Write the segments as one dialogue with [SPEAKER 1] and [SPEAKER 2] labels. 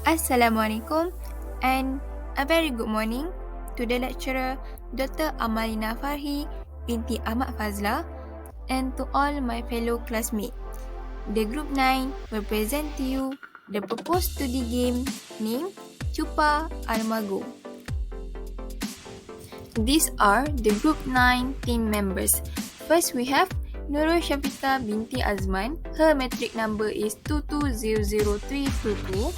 [SPEAKER 1] Assalamualaikum and a very good morning to the lecturer Dr. Amalina Farhi binti Ahmad Fazla and to all my fellow classmates. The Group 9 will present to you the proposed study game named CHUPA ALMA Go. These are the Group 9 team members. First we have SYAFIQAH binti AZMAN. Her metric number is 22000322.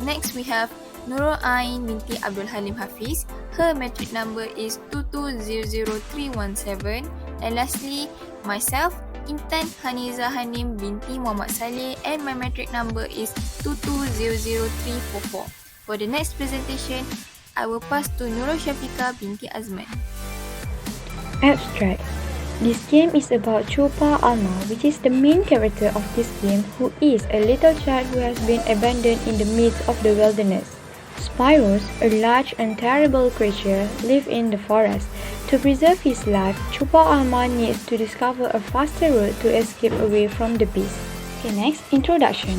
[SPEAKER 1] Next we have Ain binti Abdul Halim HAFIZ. Her metric number is 22000317. And lastly, myself, Intan HANIZA HANIM binti Muhammad SALLEH, and my metric number is 22000344. For the next presentation, I will pass to SYAFIQAH binti AZMAN.
[SPEAKER 2] Abstract. This game is about CHUPA ALMA, which is the main character of this game, who is a little child who has been abandoned in the midst of the wilderness. Spyros, a large and terrible creature, lives in the forest. To preserve his life, CHUPA ALMA needs to discover a faster route to escape away from the beast. Okay, next, introduction.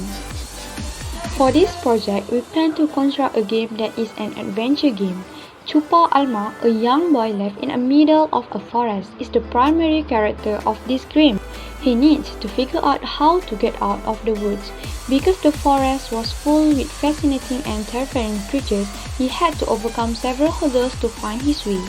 [SPEAKER 2] For this project, we plan to construct a game that is an adventure game. CHUPA ALMA, a young boy left in the middle of a forest, is the primary character of this game. He needs to figure out how to get out of the woods. Because the forest was full with fascinating and terrifying creatures, he had to overcome several hurdles to find his way.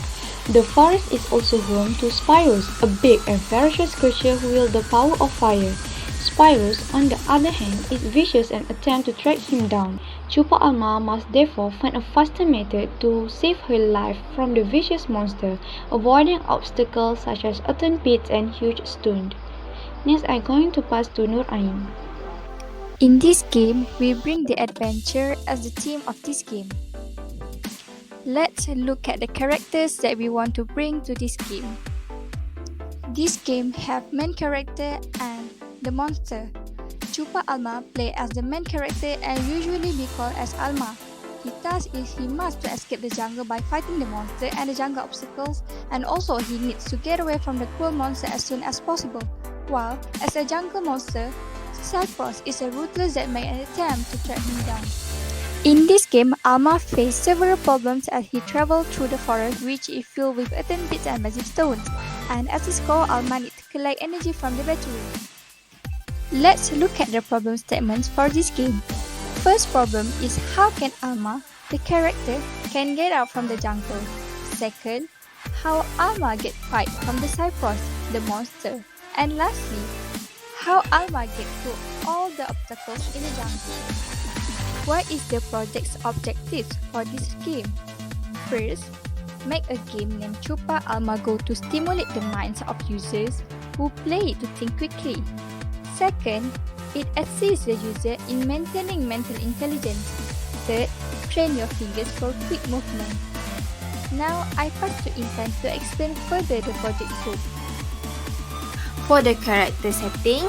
[SPEAKER 2] The forest is also home to Spyros, a big and ferocious creature who wields the power of fire. Spyros, on the other hand, is vicious and attempts to track him down. CHUPA ALMA must therefore find a faster method to save her life from the vicious monster, avoiding obstacles such as earthen pits and huge stones. Next, I'm going to pass to Ain.
[SPEAKER 3] In this game, we bring the adventure as the theme of this game. Let's look at the characters that we want to bring to this game. This game have main character and the monster. CHUPA ALMA play as the main character and usually be called as ALMA. His task is he must to escape the jungle by fighting the monster and the jungle obstacles, and also he needs to get away from the cruel monster as soon as possible. While, as a jungle monster, Cypress is a ruthless that made an attempt to track him down. In this game, ALMA faced several problems as he traveled through the forest, which is filled with earthen pits and massive stones, and as his goal, ALMA needs to collect energy from the battery. Let's look at the problem statements for this game. First problem is how can ALMA, the character, can get out from the jungle. Second, how ALMA get fight from the Cypress, the monster. And lastly, how ALMA get through all the obstacles in the jungle. What is the project's objectives for this game? First, make a game named CHUPA ALMA Go to stimulate the minds of users who play it to think quickly. Second, it assists the user in maintaining mental intelligence. Third, train your fingers for quick movement. Now, I pass to Intan to explain further the project scope.
[SPEAKER 1] For the character setting,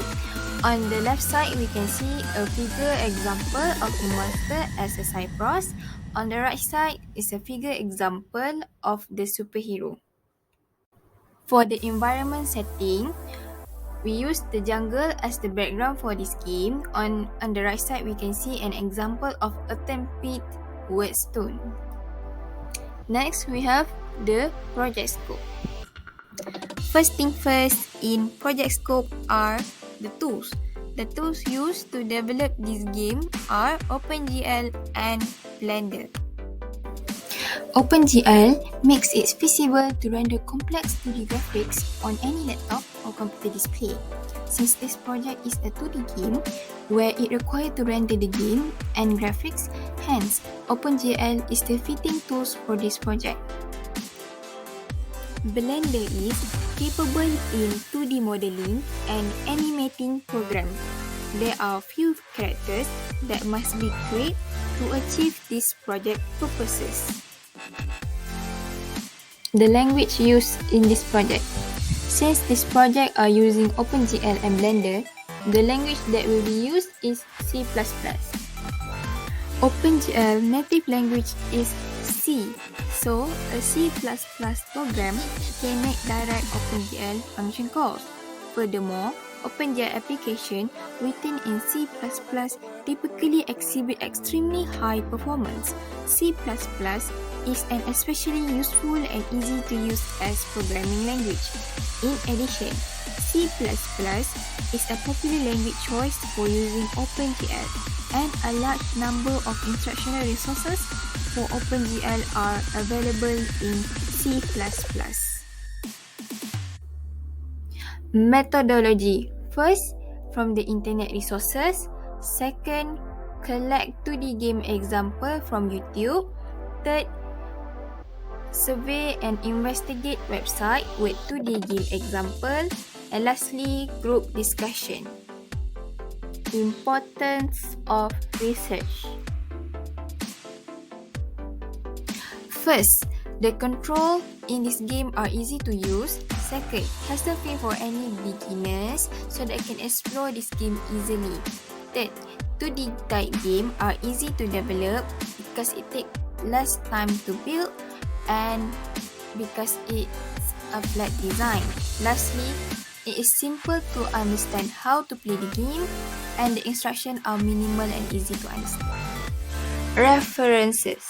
[SPEAKER 1] on the left side we can see a figure example of a monster as a Cypress. On the right side is a figure example of the superhero. For the environment setting, we use the jungle as the background for this game. On the right side, we can see an example of a pit wet stone. Next, we have the project scope. First thing first, in project scope are the tools. The tools used to develop this game are OpenGL and Blender. OpenGL makes it feasible to render complex 2D graphics on any laptop or computer display. Since this project is a 2D game where it requires to render the game and graphics, hence OpenGL is the fitting tools for this project. Blender is capable in 2D modeling and animating program. There are few characters that must be created to achieve this project purposes. The language used in this project. Since this project are using OpenGL and Blender, the language that will be used is C++. OpenGL native language is C, so a C++ program can make direct OpenGL function calls. Furthermore, OpenGL application written in C++ typically exhibit extremely high performance. C++ is an especially useful and easy to use as programming language. In addition, C++ is a popular language choice for using OpenGL, and a large number of instructional resources for OpenGL are available in C++. Methodology. First, from the internet resources. Second, collect 2D game example from YouTube. Third, survey and investigate website with 2D game example. And lastly, group discussion. Importance of research. First, the control in this game are easy to use. Second, hassle-free for any beginners so they can explore this game easily. Third, 2D type game are easy to develop because it takes less time to build and because it's a flat design. Lastly, it is simple to understand how to play the game and the instructions are minimal and easy to understand. References.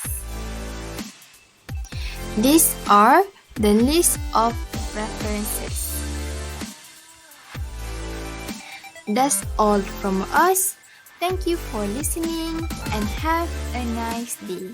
[SPEAKER 1] These are the list of references. That's all from us. Thank you for listening and have a nice day.